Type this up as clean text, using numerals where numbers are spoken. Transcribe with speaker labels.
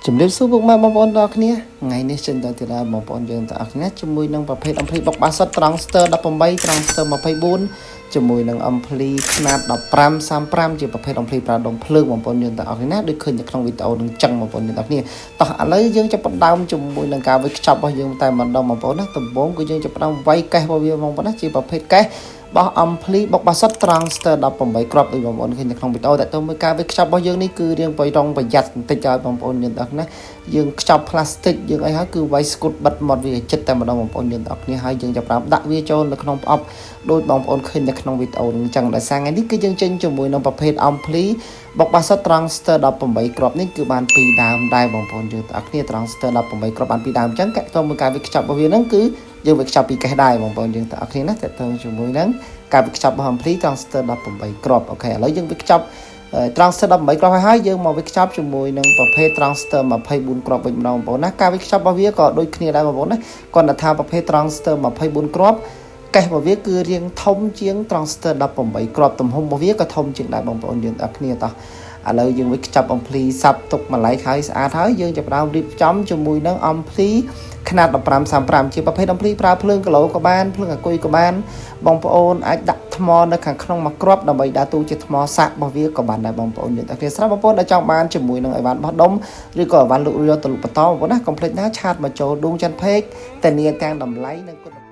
Speaker 1: ជំរាបសួរពុកម៉ែបងប្អូនទាំងអស់គ្នាថ្ងៃនេះចិនតើទីឡាបងប្អូនយើងទាំងអស់គ្នាជាមួយនឹងប្រភេទអំភ្លីបុកបាសុតត្រង់ស្ទ័រ18ត្រង់ស្ទ័រ24ជាមួយនឹងអំភ្លីຂະຫນាត1535ជាប្រភេទអំភ្លីប្រើដុំភ្លើងបងប្អូនយើងទាំងអស់គ្នាដូចឃើញនៅក្នុងវីដេអូនឹងចឹងបងប្អូនយើងទាំងអស់គ្នាតោះឥឡូវយើងចាប់ផ្ដើមជាមួយនឹងការវេចខ្ចប់របស់យើងតែម្ដងបងប្អូនណាដំបូងគឺយើងចាប់ផ្ដើមវាយកេះរបស់វាបងប្អូនណាជាប្រភេទកេះបោះអំភ្លីបុកបាសុតត្រង់ស្ទ័រ18គ្រាប់ដូចបងប្អូនឃើញនៅក្នុងវីដេអូតែទៅមើលការវេចខ្ចប់របស់យើងនេះគឺរៀងប្រយ័ត្នបន្តិចឲ្យបងប្អូនយើងទាំងអស់គ្នាយើងខ្ចប់ផ្លាស្ទិកយើងអីហើយគឺវាយស្គូតបិទមាត់វាចិត្តតែម្ដងបងប្អូនយើងទាំងអស់គ្នាហើយយើងចាប់ផ្ដើមដាក់វាចូលនៅក្នុងប្រអប់ដោយបងប្អូនឃើញនៅក្នុងវីដេអូនឹងចឹងដោយសារថ្ងៃនេះគឺយើងចេញជាមួយនឹងប្រភេទអំភ្លីបុកបាសុតត្រង់ស្ទ័រ18គ្រាប់នេះគឺបាន2ដើមដែរបងប្អូនយើងទាំងអស់គ្នាត្រង់ស្ទ័រ18គ្រាប់បាន2ដើមអញ្ចឹងកែតទៅមើលការវេចខ្ចប់របស់វាហ្នឹងគឺយើងវេចខ្ចប់ពីកេះដែរបងប្អូនយើងទាំងអស់គ្នាណាតើទៅជាមួយនឹងការវេចខ្ចប់របស់អំភ្លីត្រង់ស្ទ័រ18គ្រាប់អូខេឥឡូវយើងវេចខ្ចប់ត្រង់ស្ទ័រ18គ្រាប់ហើយយើងមកវេចខ្ចប់ជាមួយនឹងប្រភេទត្រង់ស្ទ័រ24គ្រាប់វិញម្ដងបងប្អូនណាការវេចខ្ចប់របស់វាក៏ដូចគ្នាដែរបងប្អូនណាគាត់ថាប្រភេទត្រង់ស្ទ័រ24គ្រាប់កេះរបស់វាគឺរាងធំជាងត្រង់ស្ទ័រ18គ្រាប់ទំហំរបស់វាក៏ធំជាងដែរបងប្អូនយើងទាំងអស់គ្នាតោះឥឡូវយើងវេចខ្ចប់អំភ្លីសាប់ទុកម្លែកហើយស្អាតហើយយើងចាប់ផ្ដើមរៀបចំជាមួយនឹងអំភ្លីຂະຫນាត1535ជាប្រភេទអំភ្លីប្រើភ្លើងគីឡូក៏បានភ្លើងអាគុយក៏បានបងប្អូនអាចដាក់ថ្មនៅខាងក្នុងមួយគ្រាប់ដើម្បីដាក់ទូជាថ្មសាក់របស់វាក៏បានដែរបងប្អូនយើងតែគ្នាស្រាប់បងប្អូនដែលចង់បានជាមួយនឹងអីវ៉ាន់បោះដុំឬក៏អីវ៉ាន់លក់រាយទៅលក់បន្តបងប្អូនណាកុំភ្លេចណាឆាតមកចូលដួងច័ន្ទពេកតែនាងទាំងតម្លៃនិងគុណ